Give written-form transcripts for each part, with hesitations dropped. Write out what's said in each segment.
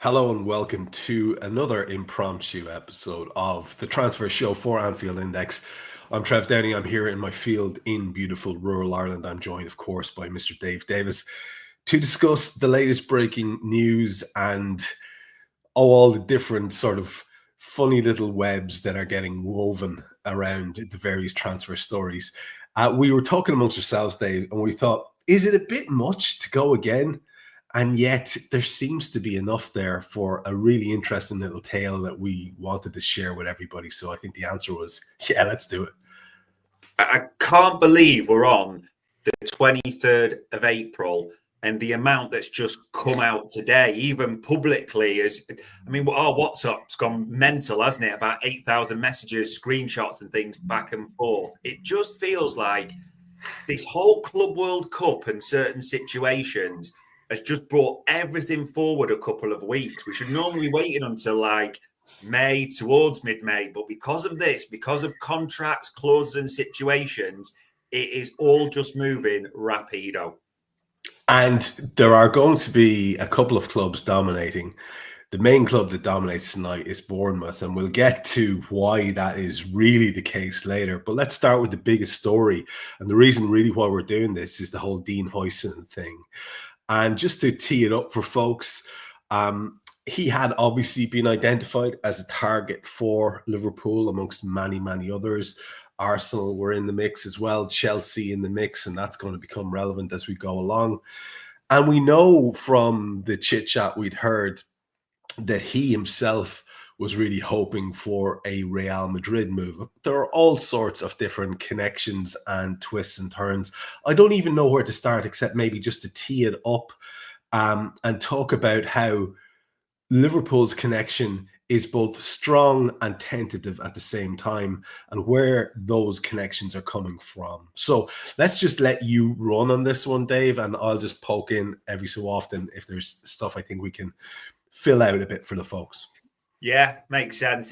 Hello and welcome to another impromptu episode of the transfer show for Anfield Index. I'm Trev Downey. I'm here in my field in beautiful rural Ireland. I'm joined, of course, by Mr. Dave Davis to discuss the latest breaking news and all the different sort of funny little webs that are getting woven around the various transfer stories. We were talking amongst ourselves, Dave, and we thought, is it a bit much to go again? And yet there seems to be enough there for a really interesting little tale that we wanted to share with everybody. So I think the answer was, yeah, let's do it. I can't believe we're on the 23rd of April and the amount that's just come out today, even publicly, our WhatsApp's gone mental, hasn't it? About 8,000 messages, screenshots and things back and forth. It just feels like this whole Club World Cup and certain situations has just brought everything forward a couple of weeks. We should normally be waiting until like May, towards mid-May, but because of this, because of contracts, clauses and situations, it is all just moving rapido. And there are going to be a couple of clubs dominating. The main club that dominates tonight is Bournemouth, and we'll get to why that is really the case later. But let's start with the biggest story. And the reason really why we're doing this is the whole Dean Huijsen thing. And just to tee it up for folks, he had obviously been identified as a target for Liverpool amongst many, many others. Arsenal were in the mix as well, Chelsea in the mix, and that's going to become relevant as we go along. And we know from the chit-chat we'd heard that he himself was really hoping for a Real Madrid move. There are all sorts of different connections and twists and turns. I don't even know where to start except maybe just to tee it up and talk about how Liverpool's connection is both strong and tentative at the same time and where those connections are coming from. So let's just let you run on this one, Dave, and I'll just poke in every so often if there's stuff I think we can fill out a bit for the folks. Yeah, makes sense.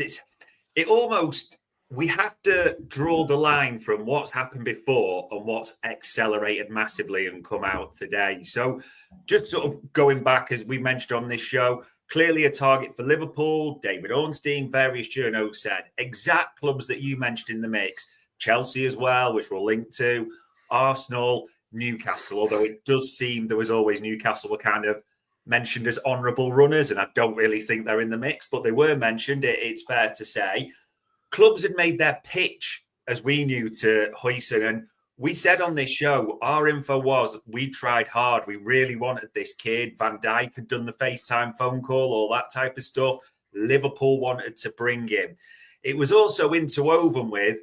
We have to draw the line from what's happened before and what's accelerated massively and come out today. So just sort of going back, as we mentioned on this show, clearly a target for Liverpool, David Ornstein, various journos said, exact clubs that you mentioned in the mix, Chelsea as well, which we'll link to, Arsenal, Newcastle, although it does seem there was always Newcastle were kind of mentioned as honourable runners, and I don't really think they're in the mix, but they were mentioned, it's fair to say. Clubs had made their pitch, as we knew, to Huijsen, and we said on this show, our info was we tried hard. We really wanted this kid. Van Dijk had done the FaceTime phone call, all that type of stuff. Liverpool wanted to bring him. It was also interwoven with,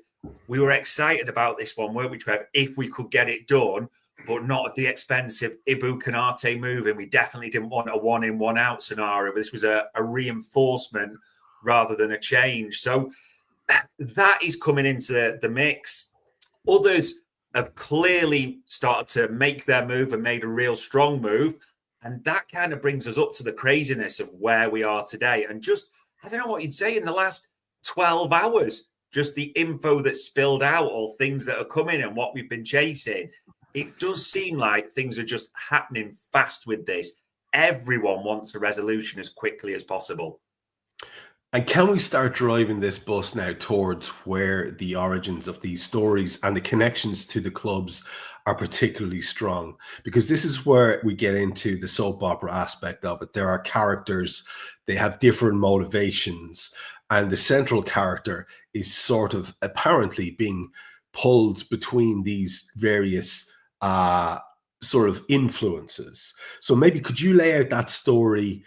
we were excited about this one, weren't we, Trev, if we could get it done, but not at the expense of Ibu Konate moving. We definitely didn't want a one-in, one-out scenario. This was a reinforcement rather than a change. So that is coming into the mix. Others have clearly started to make their move and made a real strong move. And that kind of brings us up to the craziness of where we are today. And just, I don't know what you'd say in the last 12 hours, just the info that spilled out or things that are coming and what we've been chasing. It does seem like things are just happening fast with this. Everyone wants a resolution as quickly as possible. And can we start driving this bus now towards where the origins of these stories and the connections to the clubs are particularly strong? Because this is where we get into the soap opera aspect of it. There are characters, they have different motivations, and the central character is sort of apparently being pulled between these various sort of influences. So maybe could you lay out that story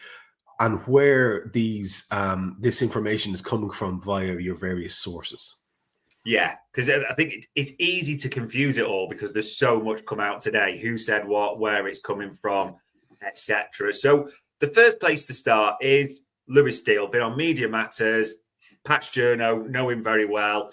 and where these this information is coming from via your various sources? Yeah, because I think it's easy to confuse it all because there's so much come out today. Who said what, where it's coming from, etc. So the first place to start is Lewis Steele, been on Media Matters, Patch Journo, know him very well.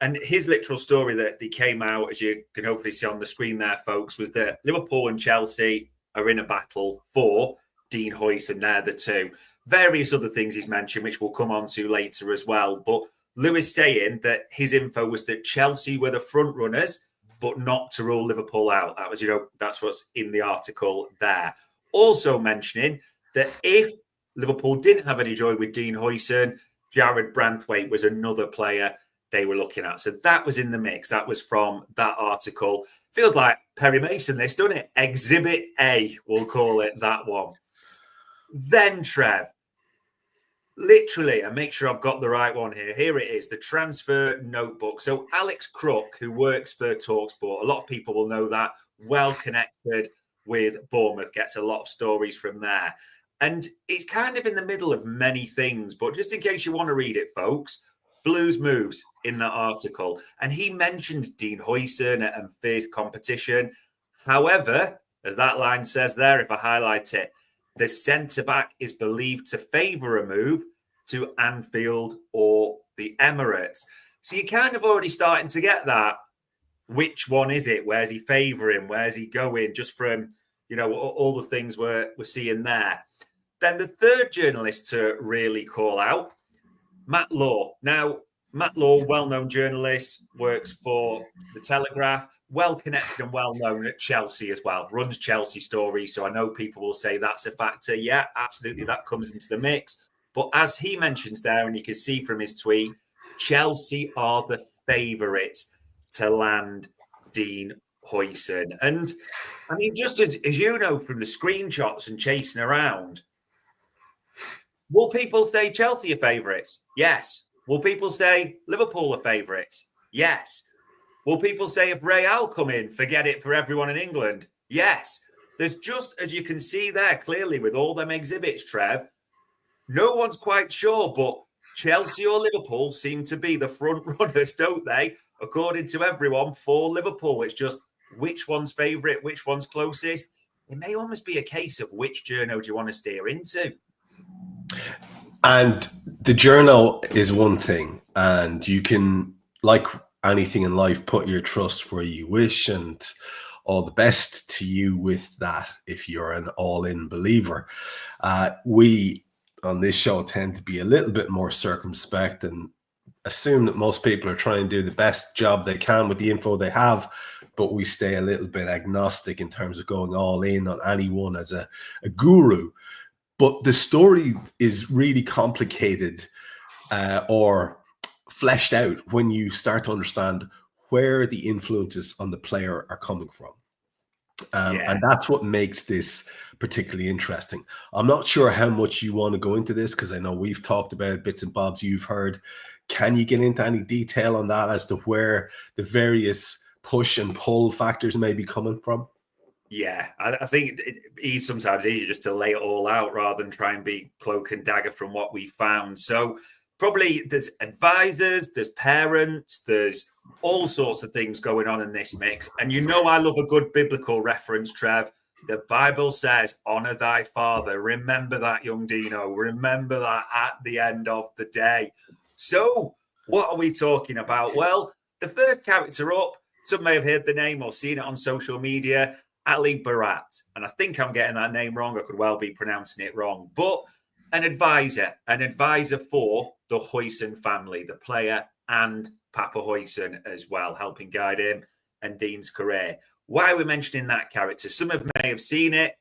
And his literal story that he came out, as you can hopefully see on the screen there, folks, was that Liverpool and Chelsea are in a battle for Dean Huijsen. They're the two. Various other things he's mentioned, which we'll come on to later as well. But Lewis saying that his info was that Chelsea were the front runners, but not to rule Liverpool out. That was, that's what's in the article there. Also mentioning that if Liverpool didn't have any joy with Dean Huijsen. Jared Branthwaite was another player they were looking at. So that was in the mix. That was from that article. Feels like Perry Mason, this, doesn't it? Exhibit A, we'll call it that one. Then, Trev, literally, and make sure I've got the right one here. Here it is, the transfer notebook. So Alex Crook, who works for TalkSport, a lot of people will know that, well connected with Bournemouth, gets a lot of stories from there. And it's kind of in the middle of many things, but just in case you want to read it, folks, Blues moves in that article. And he mentions Dean Huijsen and fierce competition. However, as that line says there, if I highlight it, the centre-back is believed to favour a move to Anfield or the Emirates. So you're kind of already starting to get that. Which one is it? Where's he favouring? Where's he going? Just from, all the things we're seeing there. Then the third journalist to really call out, Matt Law. Now, Matt Law, well-known journalist, works for The Telegraph, well-connected and well-known at Chelsea as well, runs Chelsea stories. So I know people will say that's a factor. Yeah, absolutely, that comes into the mix. But as he mentions there, and you can see from his tweet, Chelsea are the favourites to land Dean Huijsen. And, I mean, just as you know from the screenshots and chasing around, will people say Chelsea are favourites? Yes. Will people say Liverpool are favourites? Yes. Will people say if Real come in, forget it for everyone in England? Yes. There's just, as you can see there clearly with all them exhibits, Trev, no one's quite sure, but Chelsea or Liverpool seem to be the front runners, don't they? According to everyone, for Liverpool. It's just which one's favourite, which one's closest. It may almost be a case of which journo do you want to steer into? And the journal is one thing, and you can, like anything in life, put your trust where you wish, and all the best to you with that if you're an all-in believer. We on this show tend to be a little bit more circumspect and assume that most people are trying to do the best job they can with the info they have, but we stay a little bit agnostic in terms of going all in on anyone as a guru. But the story is really complicated or fleshed out when you start to understand where the influences on the player are coming from. And that's what makes this particularly interesting. I'm not sure how much you want to go into this because I know we've talked about bits and bobs you've heard. Can you get into any detail on that as to where the various push and pull factors may be coming from? Yeah, I think it's sometimes easier just to lay it all out rather than try and be cloak and dagger from what we found. So probably there's advisors, there's parents, there's all sorts of things going on in this mix. And I love a good biblical reference, Trev. The Bible says, honor thy father. Remember that, young Dino. Remember that at the end of the day. So what are we talking about? Well, the first character up, some may have heard the name or seen it on social media, Ali Barat. And I think I'm getting that name wrong. I could well be pronouncing it wrong. But an advisor for the Huijsen family, the player and Papa Huijsen as well, helping guide him and Dean's career. Why are we mentioning that character? Some may have seen it.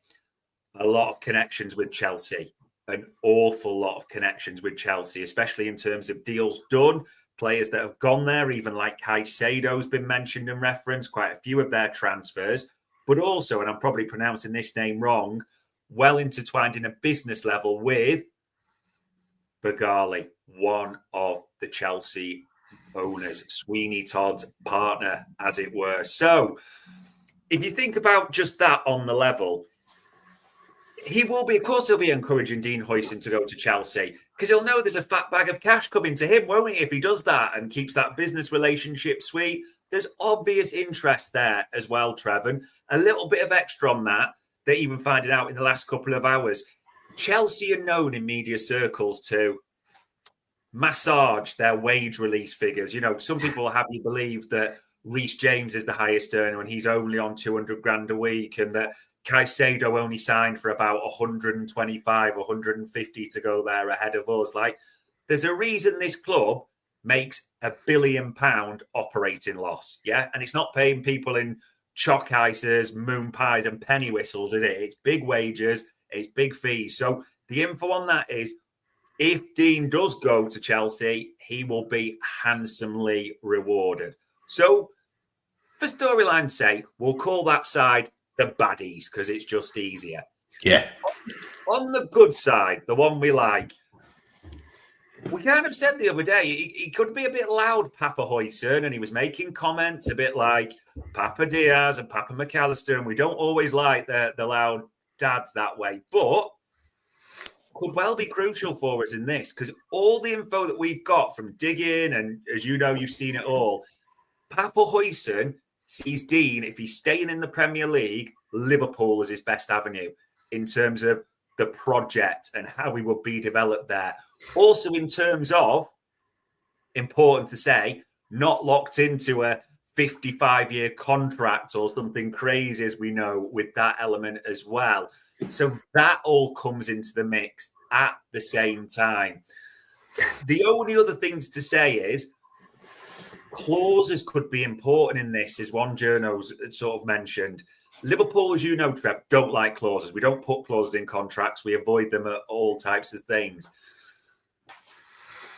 A lot of connections with Chelsea. An awful lot of connections with Chelsea, especially in terms of deals done. Players that have gone there, even like Caicedo's been mentioned and referenced, quite a few of their transfers. But also, and I'm probably pronouncing this name wrong, well intertwined in a business level with Bagali, one of the Chelsea owners, Sweeney Todd's partner, as it were. So if you think about just that on the level, he'll be encouraging Dean Huijsen to go to Chelsea because he'll know there's a fat bag of cash coming to him, won't he, if he does that and keeps that business relationship sweet. There's obvious interest there as well, Trevor. A little bit of extra on that, they're even finding out in the last couple of hours. Chelsea are known in media circles to massage their wage release figures. Some people have you believe that Reece James is the highest earner and he's only on 200 grand a week, and that Caicedo only signed for about 125, 150 to go there ahead of us. Like, there's a reason this club makes £1 billion operating loss, yeah? And it's not paying people in chalk ices, moon pies and penny whistles, is it? It's big wages, it's big fees. So the info on that is if Dean does go to Chelsea, he will be handsomely rewarded. So, for storyline's sake, we'll call that side the baddies because it's just easier. Yeah. On the good side, the one we like, we kind of said the other day, he could be a bit loud, Papa Huijsen, and he was making comments a bit like Papa Diaz and Papa McAllister, and we don't always like the loud dads that way, but could well be crucial for us in this because all the info that we've got from digging, and as you know, you've seen it all, Papa Huijsen sees Dean, if he's staying in the Premier League, Liverpool is his best avenue in terms of the project and how he will be developed there. Also, in terms of, important to say, not locked into a 55-year contract or something crazy, as we know, with that element as well. So that all comes into the mix at the same time. The only other things to say is clauses could be important in this, as one journo's sort of mentioned. Liverpool, as you know, Trev, don't like clauses. We don't put clauses in contracts. We avoid them at all types of things.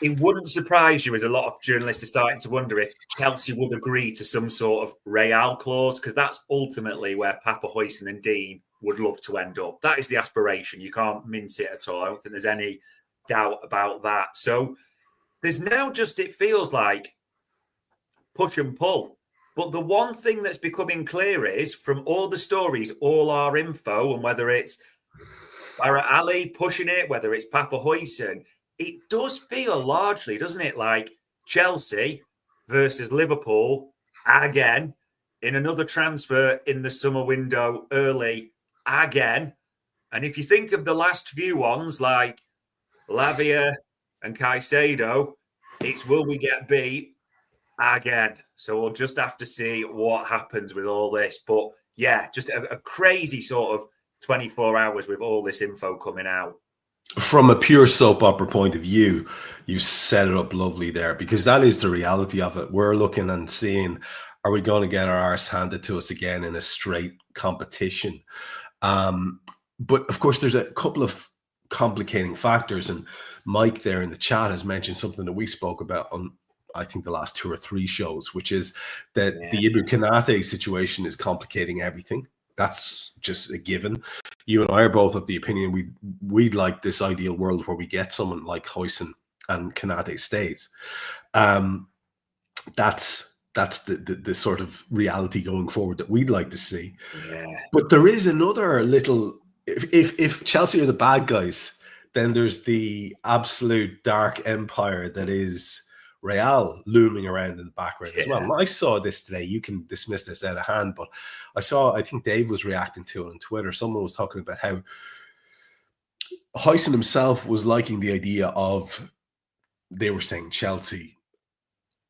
It wouldn't surprise you, as a lot of journalists are starting to wonder, if Chelsea would agree to some sort of Real clause, because that's ultimately where Papa Huijsen and Dean would love to end up. That is the aspiration. You can't mince it at all. I don't think there's any doubt about that. So there's now just, it feels like, push and pull. But the one thing that's becoming clear is, from all the stories, all our info, and whether it's Barrett Ali pushing it, whether it's Papa Huijsen, it does feel largely, doesn't it, like Chelsea versus Liverpool again in another transfer in the summer window early again. And if you think of the last few ones like Lavia and Caicedo, it's will we get beat again? So we'll just have to see what happens with all this. But yeah, just a crazy sort of 24 hours with all this info coming out. From a pure soap opera point of view, you set it up lovely there, because that is the reality of it. We're looking and seeing, are we going to get our arse handed to us again in a straight competition? But of course, there's a couple of complicating factors, and Mike there in the chat has mentioned something that we spoke about on, I think, the last 2 or 3 shows, which is that the Ibou Konate situation is complicating everything. That's just a given. You and I are both of the opinion we'd like this ideal world where we get someone like Huijsen and Konate stays. That's the sort of reality going forward that we'd like to see. Yeah. But there is another little, if Chelsea are the bad guys, then there's the absolute dark empire that is Real looming around in the background as well. And I saw this today. You can dismiss this out of hand, but I think Dave was reacting to it on Twitter. Someone was talking about how Huijsen himself was liking the idea of, they were saying, Chelsea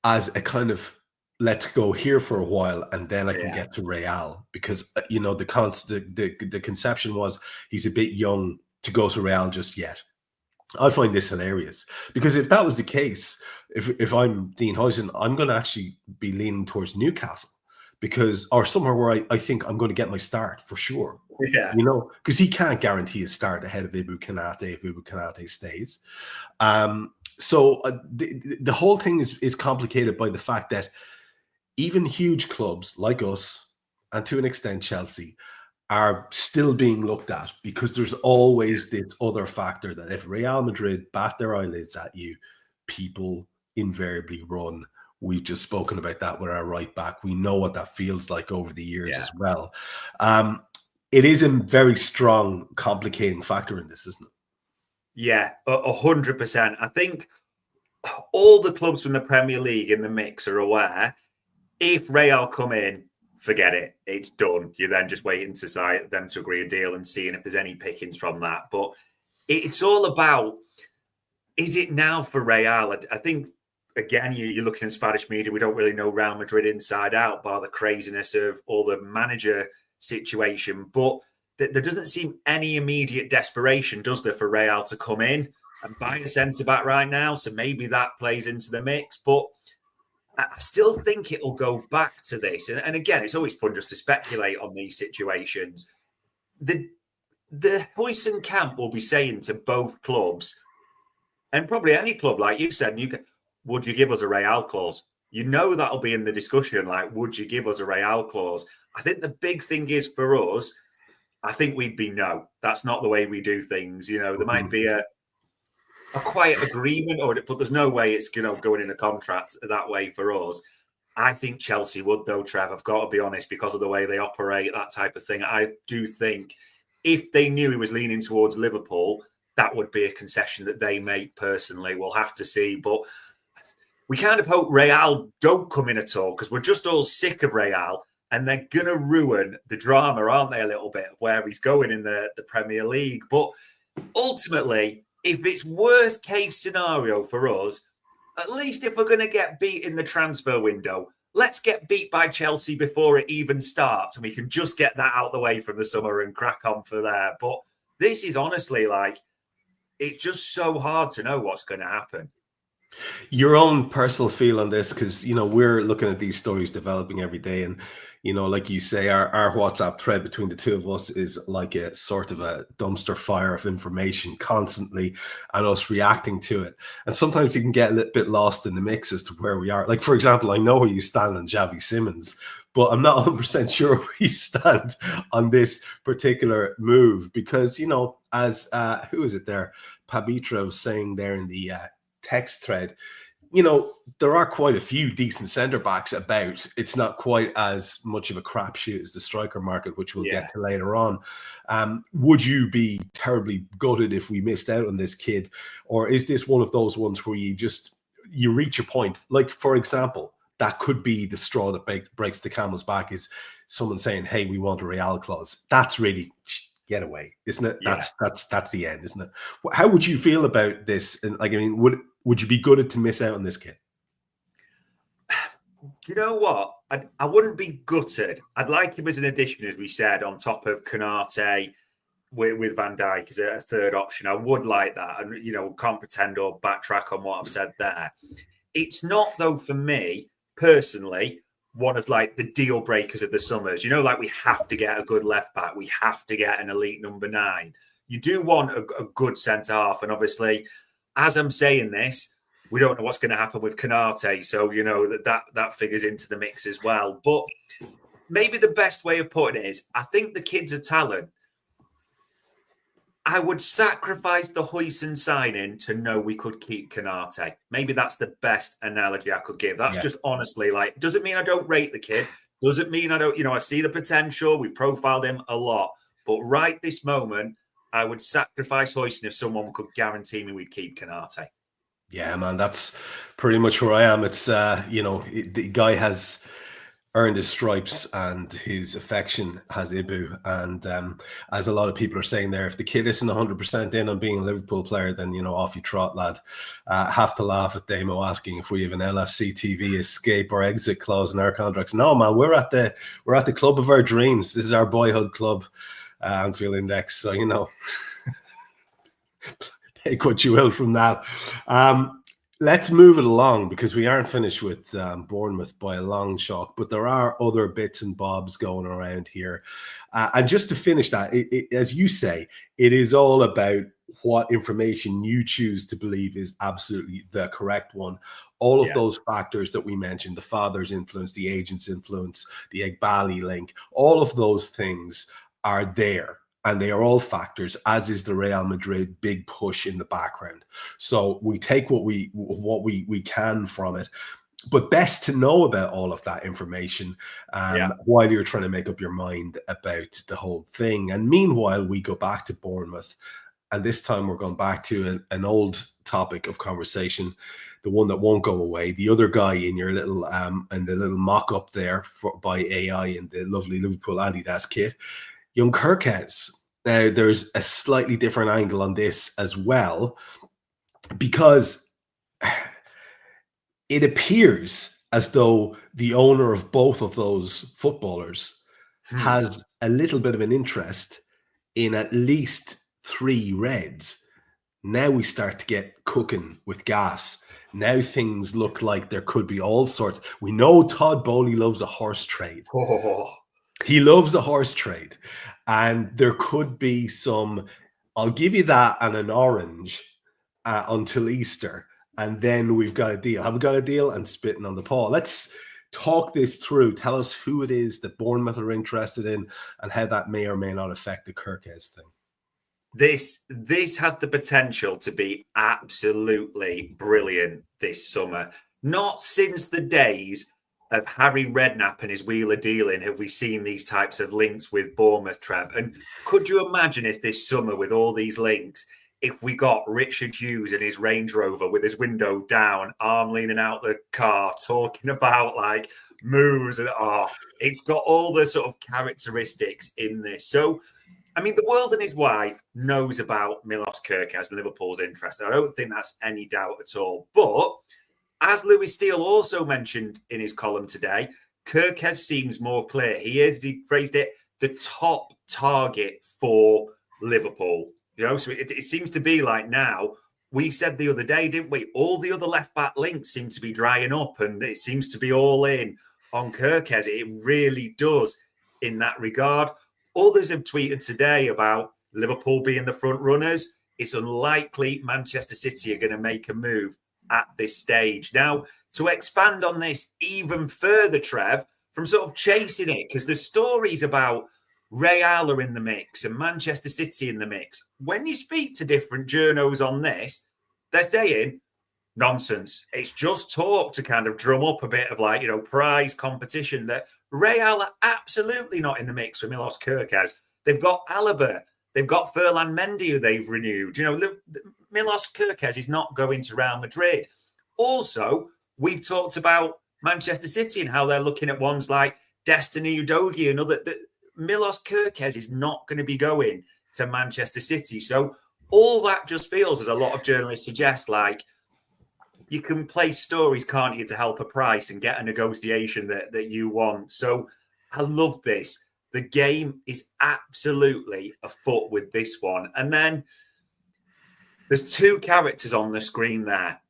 as a kind of, let's go here for a while and then I can get to Real, because you know the conception was he's a bit young to go to Real just yet. I find this hilarious, because if that was the case, if I'm Dean Huijsen, I'm going to actually be leaning towards Newcastle, because, or somewhere where I think I'm going to get my start for sure. Yeah, you know, because he can't guarantee a start ahead of Ibou Konate if Ibou Konate stays. So the whole thing is complicated by the fact that even huge clubs like us, and to an extent Chelsea, are still being looked at, because there's always this other factor that if Real Madrid bat their eyelids at you, people invariably run. We've just spoken about that with our right back. We know what that feels like over the years as well. It is a very strong, complicating factor in this, isn't it? Yeah, 100%. I think all the clubs from the Premier League in the mix are aware, if Real come in, forget it. It's done. You're then just waiting to them to agree a deal and seeing if there's any pickings from that. But it's all about, is it now for Real? I think, again, you're looking in Spanish media, we don't really know Real Madrid inside out, bar the craziness of all the manager situation. But there doesn't seem any immediate desperation, does there, for Real to come in and buy a centre-back right now? So maybe that plays into the mix. But I still think it'll go back to this. And again, it's always fun just to speculate on these situations. The the Huijsen camp will be saying to both clubs, and probably any club, like you said, would you give us a Real clause? You know that'll be in the discussion, like, would you give us a Real clause? I think the big thing is for us, I think we'd be no. That's not the way we do things. There might be a quiet agreement, but there's no way it's going in a contract that way for us. I think Chelsea would, though, Trev. I've got to be honest, because of the way they operate, that type of thing. I do think if they knew he was leaning towards Liverpool, that would be a concession that they make personally. We'll have to see. But we kind of hope Real don't come in at all, because we're just all sick of Real, and they're going to ruin the drama, aren't they, a little bit, where he's going in the Premier League. But ultimately, if it's worst case scenario for us, at least if we're going to get beat in the transfer window, let's get beat by Chelsea before it even starts, and we can just get that out the way from the summer and crack on for there. But this is honestly it's just so hard to know what's going to happen. Your own personal feel on this, because we're looking at these stories developing every day, and like you say, our WhatsApp thread between the two of us is like a sort of a dumpster fire of information constantly, and us reacting to it. And sometimes you can get a little bit lost in the mix as to where we are. Like, for example, I know where you stand on Xavi Simons, but I'm not 100% sure where you stand on this particular move, because as who is it there, Pabitro saying there in the text thread, there are quite a few decent centre backs about. It's not quite as much of a crapshoot as the striker market, which we'll get to later on. Would you be terribly gutted if we missed out on this kid, or is this one of those ones where you reach a point? Like, for example, that could be the straw that breaks the camel's back, is someone saying, "Hey, we want a Real clause." That's really get away, isn't it? Yeah. That's the end, isn't it? How would you feel about this? And would you be gutted to miss out on this kid? You know what? I wouldn't be gutted. I'd like him as an addition, as we said, on top of Konate with Van Dijk as a third option. I would like that, and can't pretend or backtrack on what I've said there. It's not, though, for me personally, one of the deal breakers of the summers. We have to get a good left back. We have to get an elite number 9. You do want a good centre half, and obviously, as I'm saying this, we don't know what's going to happen with Konate, so that figures into the mix as well. But maybe the best way of putting it is, I think the kid's a talent. I would sacrifice the Huijsen signing to know we could keep Konate. Maybe that's the best analogy I could give. That's just honestly, doesn't mean I don't rate the kid. Doesn't mean I don't, I see the potential. We've profiled him a lot. But right this moment, I would sacrifice Huijsen if someone could guarantee me we'd keep Konate. Yeah, man, that's pretty much where I am. It's, the guy has earned his stripes and his affection has Ibu. And as a lot of people are saying there, if the kid isn't 100% in on being a Liverpool player, then, off you trot, lad. Have to laugh at Damo asking if we have an LFC TV escape or exit clause in our contracts. No, man, we're at the club of our dreams. This is our boyhood club, Anfield Index. So, take what you will from that. Let's move it along, because we aren't finished with Bournemouth by a long shot, but there are other bits and bobs going around here. And just to finish that, as you say, it is all about what information you choose to believe is absolutely the correct one. All of those factors that we mentioned, the father's influence, the agent's influence, the Egbali link, all of those things are there. And they are all factors, as is the Real Madrid big push in the background. So we take what we can from it. But best to know about all of that information while you're trying to make up your mind about the whole thing. And meanwhile, we go back to Bournemouth. And this time we're going back to an old topic of conversation, the one that won't go away. The other guy in your little and the little mock-up there by AI in the lovely Liverpool Adidas kit, young Kirkes. Now, there's a slightly different angle on this as well, because it appears as though the owner of both of those footballers has a little bit of an interest in at least 3 Reds. Now we start to get cooking with gas. Now things look like there could be all sorts. We know Todd Bowley loves a horse trade. He loves a horse trade, and there could be some. I'll give you that and an orange until Easter, and then we've got a deal. Have we got a deal? And spitting on the paw. Let's talk this through. Tell us who it is that Bournemouth are interested in, and how that may or may not affect the Kirkes thing. This has the potential to be absolutely brilliant this summer. Not since the days of Harry Redknapp and his wheeler dealing have we seen these types of links with Bournemouth, Trev. And could you imagine if this summer, with all these links, if we got Richard Hughes in his Range Rover with his window down, arm leaning out the car, talking about like moves, and it's got all the sort of characteristics in this. So, I mean, the world and his wife knows about Milos Kerkez and Liverpool's interest. I don't think that's any doubt at all. But as Lewis Steele also mentioned in his column today, Kerkez seems more clear. He phrased it, the top target for Liverpool. You know, so it seems to be like now, we said the other day, didn't we? All the other left-back links seem to be drying up, and it seems to be all in on Kerkez. It really does in that regard. Others have tweeted today about Liverpool being the front runners. It's unlikely Manchester City are going to make a move at this stage. Now, to expand on this even further, Trev, from sort of chasing it, because the stories about Real are in the mix and Manchester City in the mix. When you speak to different journos on this, they're saying nonsense. It's just talk to kind of drum up a bit of like, prize competition, that Real are absolutely not in the mix for Milos Kerkez. They've got Alaba. They've got Ferland Mendy, who they've renewed. Milos Kerkez is not going to Real Madrid. Also, we've talked about Manchester City and how they're looking at ones like Destiny Udogie and other. Milos Kerkez is not going to be going to Manchester City. So all that just feels, as a lot of journalists suggest, like you can place stories, can't you, to help a price and get a negotiation that you want. So I love this. The game is absolutely afoot with this one. And then there's 2 characters on the screen there.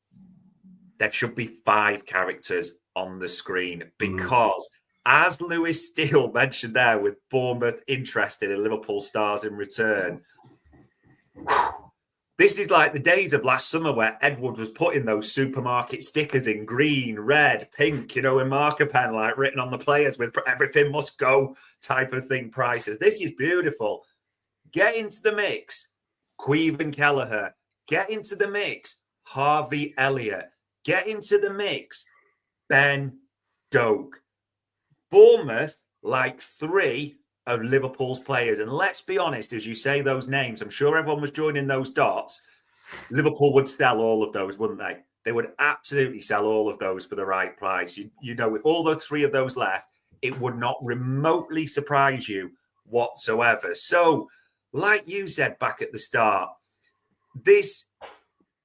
There should be 5 characters on the screen because, as Lewis Steele mentioned there, with Bournemouth interested in Liverpool stars in return, this is like the days of last summer where Edward was putting those supermarket stickers in green, red, pink, in marker pen, like written on the players with everything must go type of thing prices. This is beautiful. Get into the mix, Queeve and Kelleher. Get into the mix, Harvey Elliott. Get into the mix, Ben Doak. Bournemouth like 3 of Liverpool's players. And let's be honest, as you say those names, I'm sure everyone was joining those dots. Liverpool would sell all of those, wouldn't they? They would absolutely sell all of those for the right price. With all the 3 of those left, it would not remotely surprise you whatsoever. So, like you said back at the start, this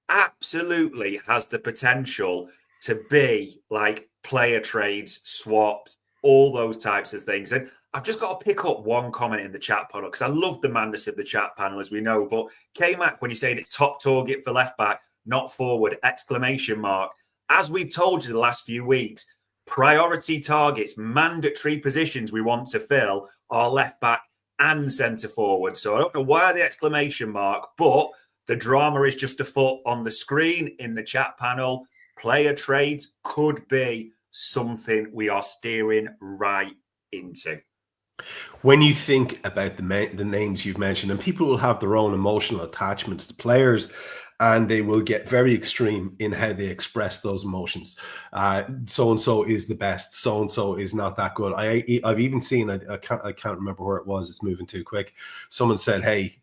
absolutely has the potential to be like player trades, swaps, all those types of things. And I've just got to pick up one comment in the chat panel because I love the madness of the chat panel, as we know. But K-Mac, when you're saying it's top target for left back, not forward, ! As we've told you the last few weeks, priority targets, mandatory positions we want to fill are left back and centre forward. So I don't know why the exclamation mark, but the drama is just afoot on the screen in the chat panel. Player trades could be something we are steering right into. When you think about the names you've mentioned, and people will have their own emotional attachments to players, and they will get very extreme in how they express those emotions. So-and-so is the best. So-and-so is not that good. I've even seen, I can't remember where it was. It's moving too quick. Someone said, hey,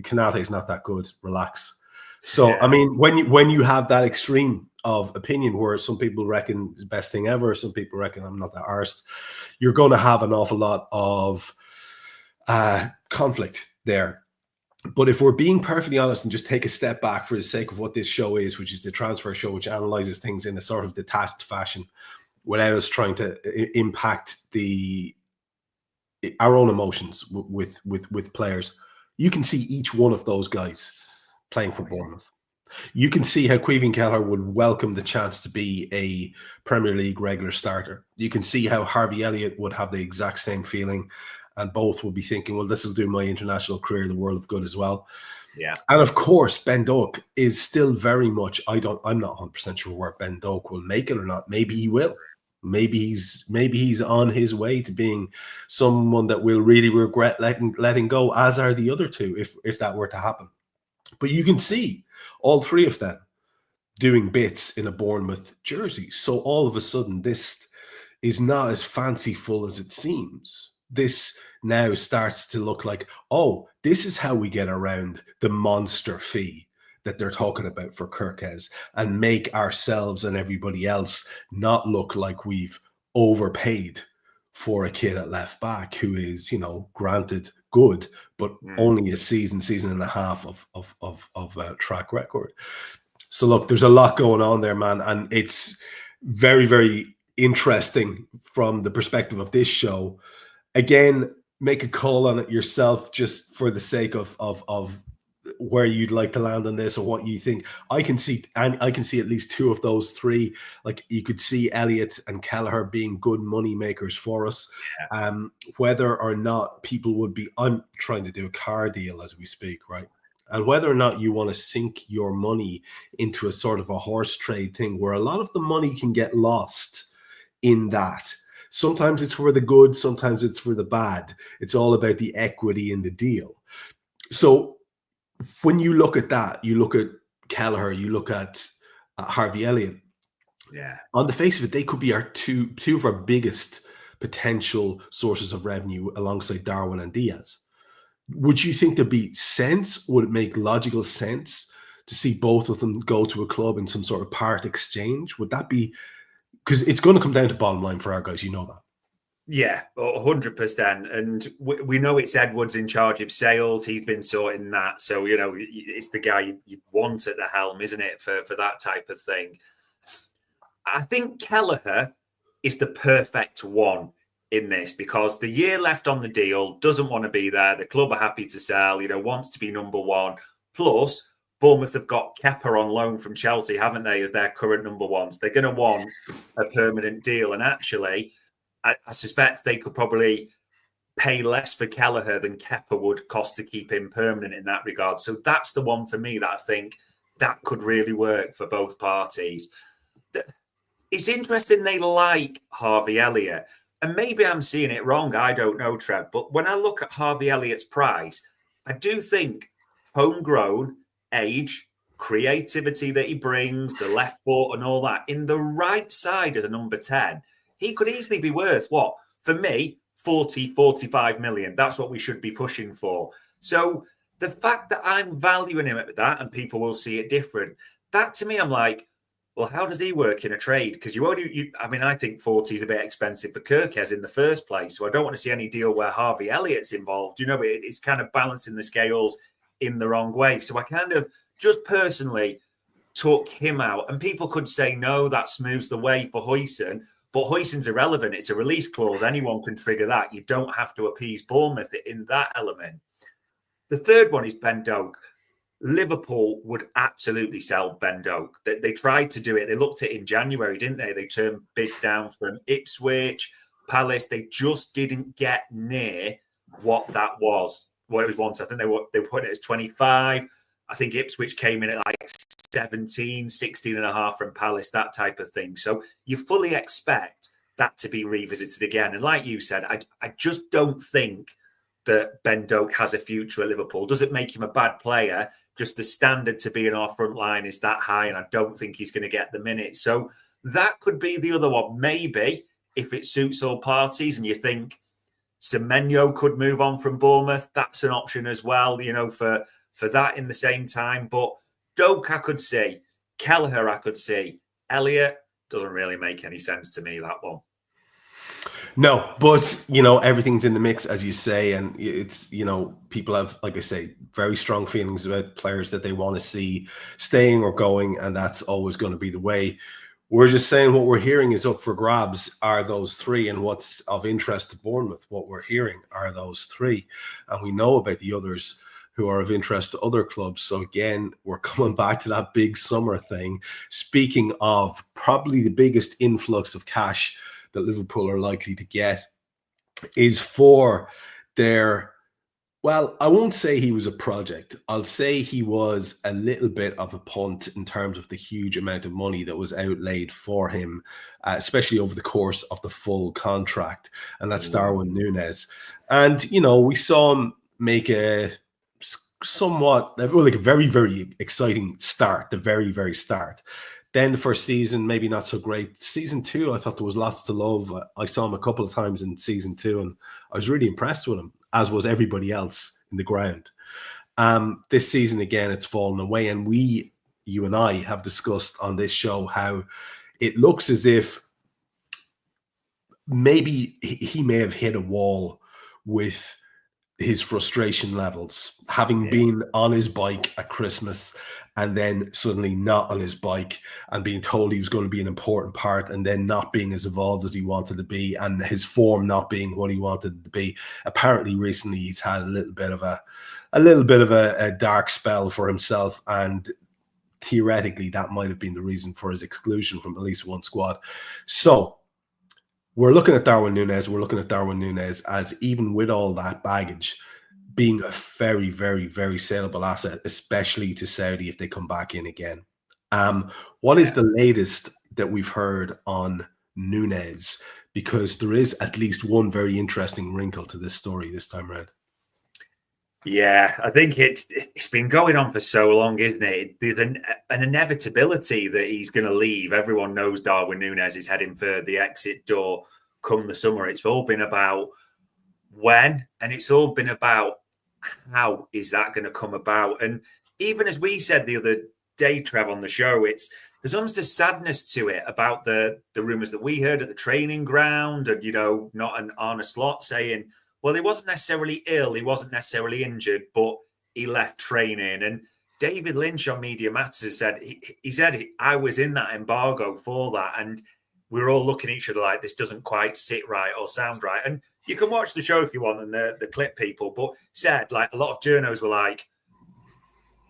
Konate is not that good. Relax. So, yeah. I mean, when you have that extreme of opinion where some people reckon it's the best thing ever, some people reckon I'm not that arsed, you're going to have an awful lot of conflict there. But if we're being perfectly honest and just take a step back for the sake of what this show is, which is the transfer show, which analyzes things in a sort of detached fashion without us trying to impact our own emotions with players, you can see each one of those guys playing for Bournemouth. You can see how Caoimhín Kelleher would welcome the chance to be a Premier League regular starter. You can see how Harvey Elliott would have the exact same feeling, and both will be thinking, well, this will do my international career the world of good as well. Yeah. And of course, Ben Doak is still very much, I'm not 100% sure where Ben Doak will make it or not. Maybe he will. Maybe he's on his way to being someone that will really regret letting go, as are the other two, if that were to happen. But you can see all three of them doing bits in a Bournemouth jersey. So all of a sudden, this is not as fanciful as it seems. This now starts to look like, oh, this is how we get around the monster fee that they're talking about for Kirkes and make ourselves and everybody else not look like we've overpaid for a kid at left back who is, granted good, but only a season and a half of track record. So look, there's a lot going on there, man, and it's very, very interesting from the perspective of this show. Again, make a call on it yourself, just for the sake of where you'd like to land on this or what you think. I can see at least two of those three. Like, you could see Elliott and Kelleher being good money makers for us. Yeah. Whether or not people would be, I'm trying to do a car deal as we speak, right? And whether or not you want to sink your money into a sort of a horse trade thing where a lot of the money can get lost in that. Sometimes it's for the good, sometimes it's for the bad. It's all about the equity in the deal. So when you look at that, you look at Kelleher, you look at Harvey Elliott. Yeah. On the face of it, they could be our two of our biggest potential sources of revenue alongside Darwin and Diaz. Would you think there'd be sense? Would it make logical sense to see both of them go to a club in some sort of part exchange? Would that be, because it's going to come down to bottom line for our guys, you know that. Yeah, 100%. And we know it's Edwards in charge of sales. He's been sorting that. So, it's the guy you want at the helm, isn't it, for that type of thing. I think Kelleher is the perfect one in this, because the year left on the deal, doesn't want to be there. The club are happy to sell, wants to be number one. Plus, Bournemouth have got Kepa on loan from Chelsea, haven't they, as their current number ones. They're going to want a permanent deal. And actually, I suspect they could probably pay less for Kelleher than Kepa would cost to keep him permanent in that regard. So that's the one for me that I think that could really work for both parties. It's interesting they like Harvey Elliott. And maybe I'm seeing it wrong. I don't know, Trev. But when I look at Harvey Elliott's price, I do think homegrown, age, creativity that he brings, the left foot and all that, in the right side as a number 10, he could easily be worth, what, for me, 40, 45 million. That's what we should be pushing for. So the fact that I'm valuing him at that, and people will see it different, that to me, I'm like, well, how does he work in a trade? Because I think 40 is a bit expensive for Kirkes in the first place. So I don't want to see any deal where Harvey Elliott's involved. It's kind of balancing the scales in the wrong way. So I kind of just personally took him out. And people could say, no, that smooths the way for Huijsen. But Huijsen's irrelevant. It's a release clause. Anyone can trigger that. You don't have to appease Bournemouth in that element. The third one is Ben Doak. Liverpool would absolutely sell Ben Doak. They tried to do it. They looked at it in January, didn't they? They turned bids down from Ipswich, Palace. They just didn't get near what that was, what it was wanted. I think they put it as 25. I think Ipswich came in at like 17, 16 and a half from Palace, that type of thing. So you fully expect that to be revisited again. And like you said, I just don't think that Ben Doak has a future at Liverpool. Does it make him a bad player? Just the standard to be in our front line is that high, and I don't think he's going to get the minutes. So that could be the other one. Maybe if it suits all parties and you think Semenyo could move on from Bournemouth, that's an option as well, for that in the same time. But Doak I could see, Kelleher I could see, Elliott doesn't really make any sense to me, that one. No, but, everything's in the mix, as you say, and it's, people have, like I say, very strong feelings about players that they want to see staying or going, and that's always going to be the way. We're just saying what we're hearing is up for grabs are those three, and what's of interest to Bournemouth, what we're hearing are those three. And we know about the others who are of interest to other clubs. So again, we're coming back to that big summer thing. Speaking of probably the biggest influx of cash that Liverpool are likely to get is for their, well, I won't say he was a project. I'll say he was a little bit of a punt in terms of the huge amount of money that was outlaid for him, especially over the course of the full contract. And that's Darwin Nunez. And, you know, we saw him make a somewhat, like a very, very exciting start, the very, very start. Then the first season, maybe not so great. Season 2, I thought there was lots to love. I saw him a couple of times in season 2, and I was really impressed with him, as was everybody else in the ground. This season, again, it's fallen away. And you and I have discussed on this show how it looks as if maybe he may have hit a wall with his frustration levels, having been on his bike at Christmas and then suddenly not on his bike and being told he was going to be an important part and then not being as evolved as he wanted to be and his form not being what he wanted to be. Apparently recently he's had a little bit of a dark spell for himself, and theoretically that might have been the reason for his exclusion from at least one squad. So we're looking at Darwin Nunez. We're looking at Darwin Nunez as, even with all that baggage, being a very, very, very saleable asset, especially to Saudi if they come back in again. What is the latest that we've heard on Nunez? Because there is at least one very interesting wrinkle to this story this time around. Yeah, I think it's been going on for so long, isn't it? There's an inevitability that he's going to leave. Everyone knows Darwin Nunez is heading for the exit door come the summer. It's all been about when, and it's all been about how is that going to come about. And even as we said the other day, Trev, on the show, there's almost a sadness to it about the rumours that we heard at the training ground, and, you know, not an Arne Slot saying, well, he wasn't necessarily ill, he wasn't necessarily injured, but he left training. And David Lynch on Media Matters said, he said, I was in that embargo for that. And we were all looking at each other like, this doesn't quite sit right or sound right. And you can watch the show if you want, and the clip people, but said, like, a lot of journos were like,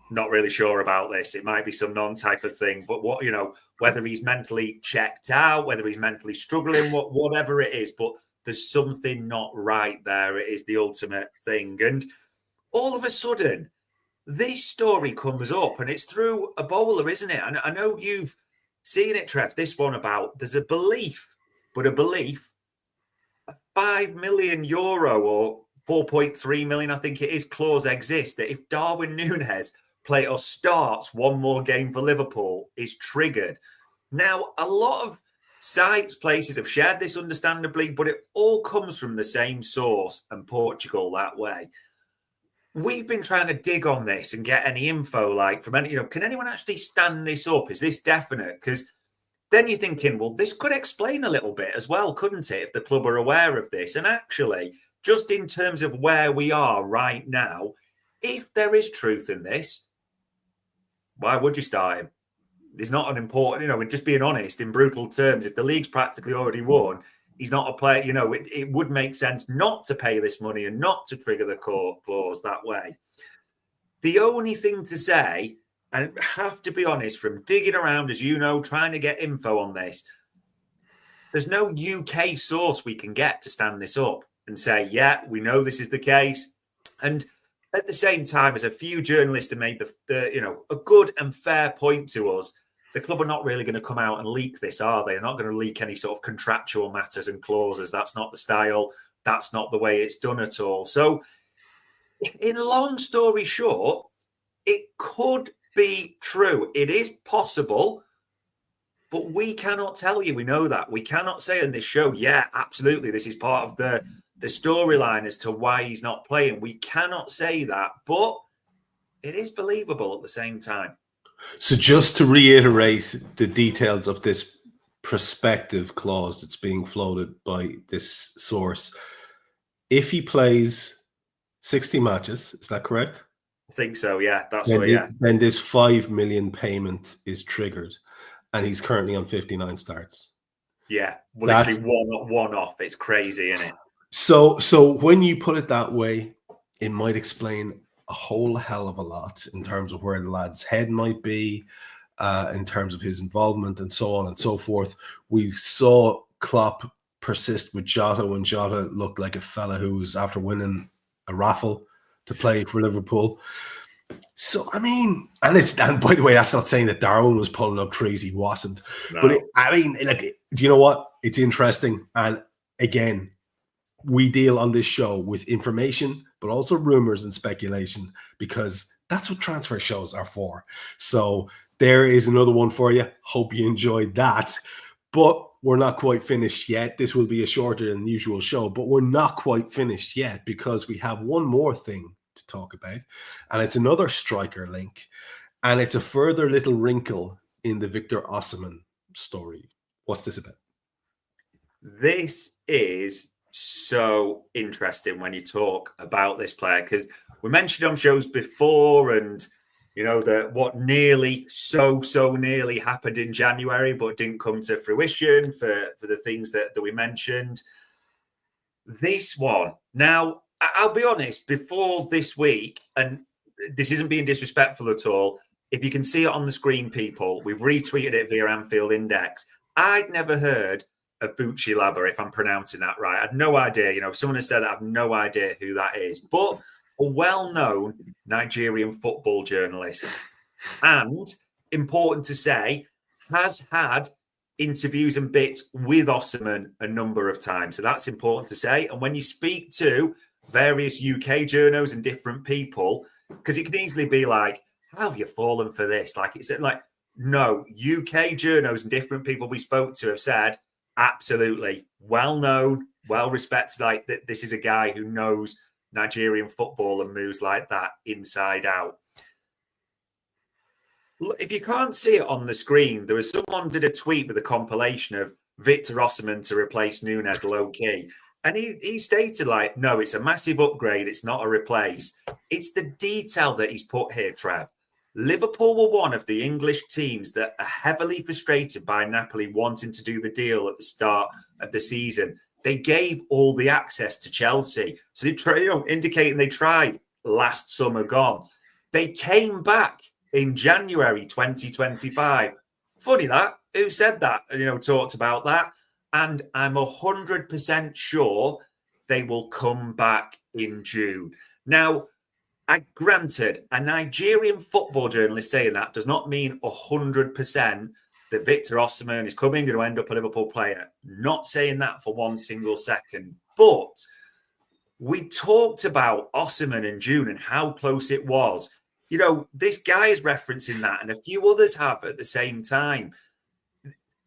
not really sure about this. It might be some non-type of thing, but what, you know, whether he's mentally checked out, whether he's mentally struggling, whatever it is, but there's something not right there. It is the ultimate thing. And all of a sudden, this story comes up, and it's through a bowler, isn't it? And I know you've seen it, Trev, this one about there's a belief, a €5 million or 4.3 million, I think it is, clause exists that if Darwin Nunez plays or starts one more game for Liverpool is triggered. Now, a lot of sites, places have shared this, understandably, but it all comes from the same source, and Portugal that way. We've been trying to dig on this and get any info, like from any, you know, can anyone actually stand this up? Is this definite? Because then you're thinking, well, this could explain a little bit as well, couldn't it, if the club are aware of this? And actually, just in terms of where we are right now, if there is truth in this, why would you start him? He's not an important, you know, we're just being honest, in brutal terms, if the league's practically already won, he's not a player, you know, it would make sense not to pay this money and not to trigger the court clause that way. The only thing to say, and have to be honest, from digging around, as you know, trying to get info on this, there's no UK source we can get to stand this up and say, yeah, we know this is the case. And at the same time, as a few journalists have made the you know, a good and fair point to us, the club are not really going to come out and leak this, are they? They're not going to leak any sort of contractual matters and clauses. That's not the style. That's not the way it's done at all. So, in long story short, it could be true. It is possible, but we cannot tell you. We know that. We cannot say on this show, yeah, absolutely, this is part of the storyline as to why he's not playing. We cannot say that, but it is believable at the same time. So just to reiterate the details of this prospective clause that's being floated by this source, if he plays 60 matches, is that correct? I think so, yeah. That's then what, yeah. Then this 5 million payment is triggered, and he's currently on 59 starts. Yeah, well, literally one off. It's crazy, isn't it? So when you put it that way, it might explain a whole hell of a lot in terms of where the lad's head might be, in terms of his involvement and so on and so forth. We saw Klopp persist with Jota when Jota looked like a fella who was after winning a raffle to play for Liverpool. So, I mean, and by the way, that's not saying that Darwin was pulling up trees. He wasn't. No. But, do you know what? It's interesting. And again, we deal on this show with information, but also rumors and speculation, because that's what transfer shows are for. So there is another one for you. Hope you enjoyed that. But we're not quite finished yet. This will be a shorter than usual show, but we're not quite finished yet, because we have one more thing to talk about, and it's another striker link, and it's a further little wrinkle in the Victor Osimhen story. What's this about? This is so interesting when you talk about this player, because we mentioned on shows before, and what nearly so nearly happened in January, but didn't come to fruition for the things that we mentioned. This one, now, I'll be honest, before this week, and this isn't being disrespectful at all, if you can see it on the screen, people, we've retweeted it via Anfield Index. I'd never heard of Bucci Laba, if I'm pronouncing that right. I had no idea. If someone has said that, I have no idea who that is. But a well-known Nigerian football journalist, and important to say, has had interviews and bits with Osimhen a number of times. So that's important to say. And when you speak to various UK journos and different people, because it can easily be like, how have you fallen for this? Like, it's like, no, UK journos and different people we spoke to have said, absolutely, well known, well respected. Like, this is a guy who knows Nigerian football and moves like that inside out. If you can't see it on the screen, there was someone did a tweet with a compilation of Victor Osimhen to replace Nunez low key. And he stated, like, no, it's a massive upgrade. It's not a replace. It's the detail that he's put here, Trev. Liverpool were one of the English teams that are heavily frustrated by Napoli wanting to do the deal at the start of the season. They gave all the access to Chelsea. So they indicating they tried last summer gone. They came back in January 2025. Funny that. Who said that? Talked about that. And I'm 100% sure they will come back in June. Now, granted, a Nigerian football journalist saying that does not mean 100% that Victor Osimhen is going to end up a Liverpool player. Not saying that for one single second. But we talked about Osimhen in June and how close it was. This guy is referencing that, and a few others have at the same time.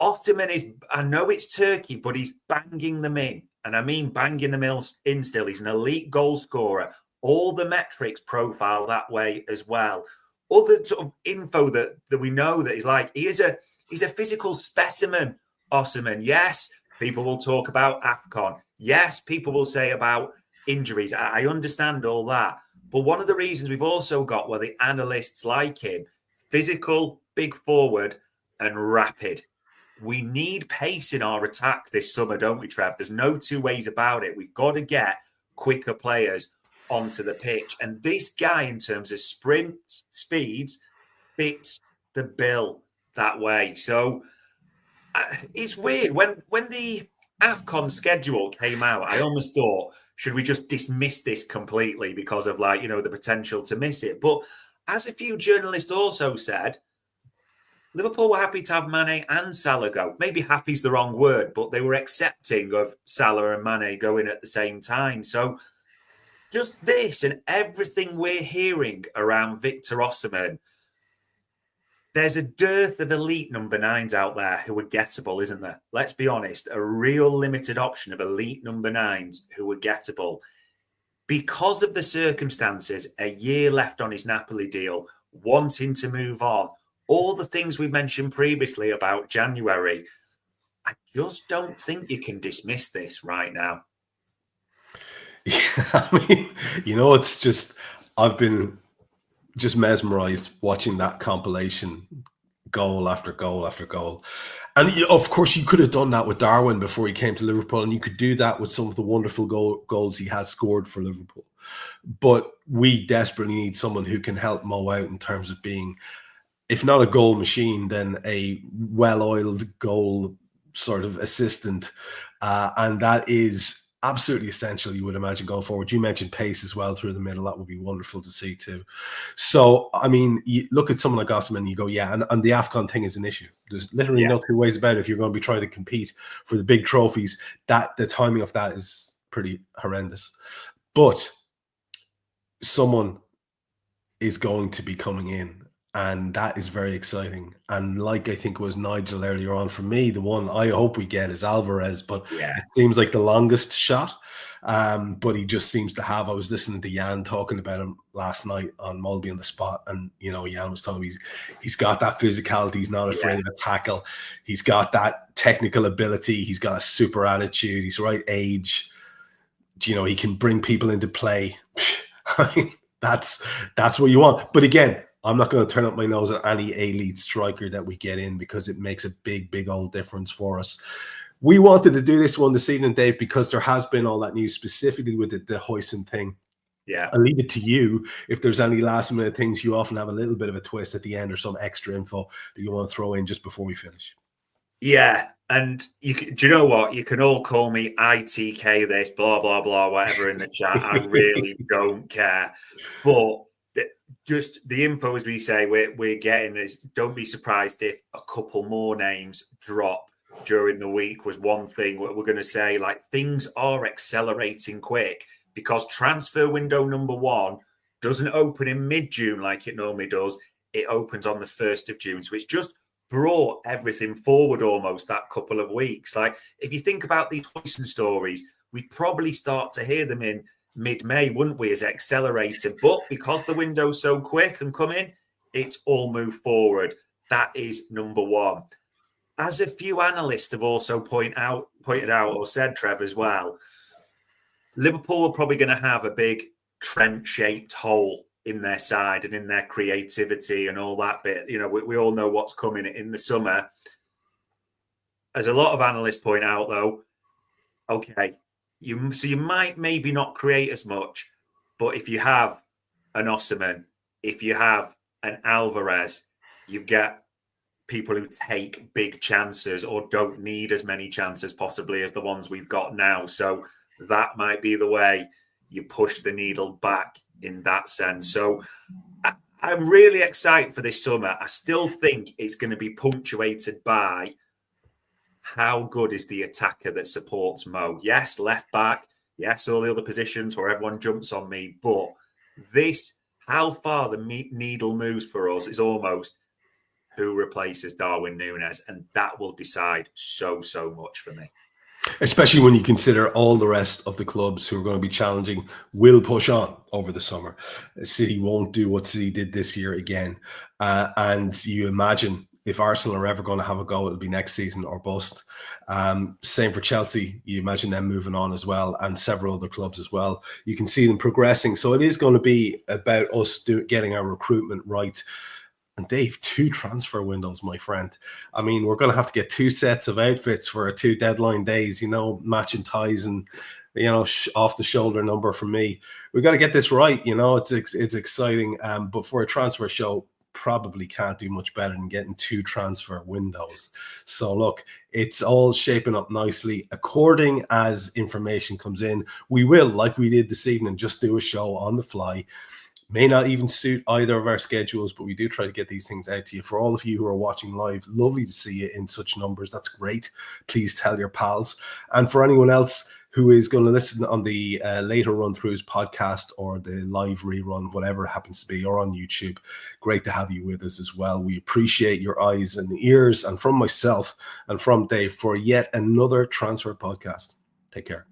Osimhen is, I know it's Turkey, but he's banging them in. And I mean banging them in still. He's an elite goal scorer. All the metrics profile that way as well. Other sort of info that we know that he's a physical specimen, Osimhen. Yes, people will talk about AFCON. Yes, people will say about injuries. I understand all that. But one of the reasons we've also got where the analysts like him, physical, big forward, and rapid. We need pace in our attack this summer, don't we, Trev? There's no two ways about it. We've got to get quicker players onto the pitch. And this guy, in terms of sprint speeds, fits the bill that way. So it's weird. When the AFCON schedule came out, I almost thought, should we just dismiss this completely because of the potential to miss it? But as a few journalists also said, Liverpool were happy to have Mane and Salah go. Maybe happy's the wrong word, but they were accepting of Salah and Mane going at the same time. So just this and everything we're hearing around Victor Osimhen, there's a dearth of elite number 9s out there who are gettable, isn't there? Let's be honest, a real limited option of elite number 9s who are gettable. Because of the circumstances, a year left on his Napoli deal, wanting to move on, all the things we mentioned previously about January, I just don't think you can dismiss this right now. Yeah, I mean, it's just, I've been just mesmerized watching that compilation, goal after goal after goal. And of course, you could have done that with Darwin before he came to Liverpool, and you could do that with some of the wonderful goals he has scored for Liverpool. But we desperately need someone who can help Mo out in terms of being, if not a goal machine, then a well-oiled goal sort of assistant. And that is absolutely essential, you would imagine, going forward. You mentioned pace as well through the middle. That would be wonderful to see too. So, I mean, you look at someone like Osman and you go, yeah, and the AFCON thing is an issue. There's literally no two ways about it. If you're going to be trying to compete for the big trophies, that the timing of that is pretty horrendous. But someone is going to be coming in, and that is very exciting. And like I think it was Nigel earlier on, for me, the one I hope we get is Alvarez, but it seems like the longest shot. But he just seems to have, I was listening to Jan talking about him last night on Mulby on the Spot, and Jan was telling me he's got that physicality, he's not afraid of a tackle, he's got that technical ability, he's got a super attitude, he's the right age, he can bring people into play. I mean, that's what you want. But again, I'm not going to turn up my nose at any elite striker that we get in, because it makes a big, big old difference for us. We wanted to do this one this evening, Dave, because there has been all that news, specifically with the Huijsen thing. Yeah. I'll leave it to you if there's any last minute things. You often have a little bit of a twist at the end or some extra info that you want to throw in just before we finish. Yeah. And do you know what? You can all call me ITK this, blah, blah, blah, whatever in the chat. I really don't care. But just the info, as we say, we're getting is, don't be surprised if a couple more names drop during the week. Was one thing what we're going to say. Like, things are accelerating quick, because transfer window number 1 doesn't open in mid-June like it normally does. It opens on the 1st of June. So it's just brought everything forward almost that couple of weeks. Like, if you think about these Huijsen stories, we'd probably start to hear them in mid-May, wouldn't we, as accelerated? But because the window's so quick and coming, it's all moved forward. That is number 1. As a few analysts have also pointed out or said, Trev, as well, Liverpool are probably going to have a big Trent-shaped hole in their side and in their creativity and all that bit. We all know what's coming in the summer. As a lot of analysts point out, though, okay, you might maybe not create as much, but if you have an Osimhen, if you have an Alvarez, you get people who take big chances or don't need as many chances possibly as the ones we've got now. So that might be the way you push the needle back in that sense. So I'm really excited for this summer. I still think it's going to be punctuated by how good is the attacker that supports Mo. Yes, left back. Yes, all the other positions where everyone jumps on me. But this, how far the needle moves for us is almost who replaces Darwin Nunez. And that will decide so much for me. Especially when you consider all the rest of the clubs who are going to be challenging will push on over the summer. City won't do what City did this year again. And you imagine if Arsenal are ever going to have a go, it'll be next season or bust. Same for Chelsea. You imagine them moving on as well, and several other clubs as well. You can see them progressing. So it is going to be about us getting our recruitment right. And Dave, 2 transfer windows, my friend. I mean, we're going to have to get 2 sets of outfits for 2 deadline days, matching ties and, off the shoulder number for me. We've got to get this right. It's exciting. But for a transfer show, probably can't do much better than getting 2 transfer windows. So look, it's all shaping up nicely. According as information comes in, we will, like we did this evening, just do a show on the fly. May not even suit either of our schedules, but we do try to get these things out to you. For all of you who are watching live, lovely to see you in such numbers. That's great. Please tell your pals. And for anyone else who is going to listen on the later run-throughs podcast or the live rerun, whatever it happens to be, or on YouTube, great to have you with us as well. We appreciate your eyes and ears, and from myself and from Dave, for yet another transfer podcast. Take care.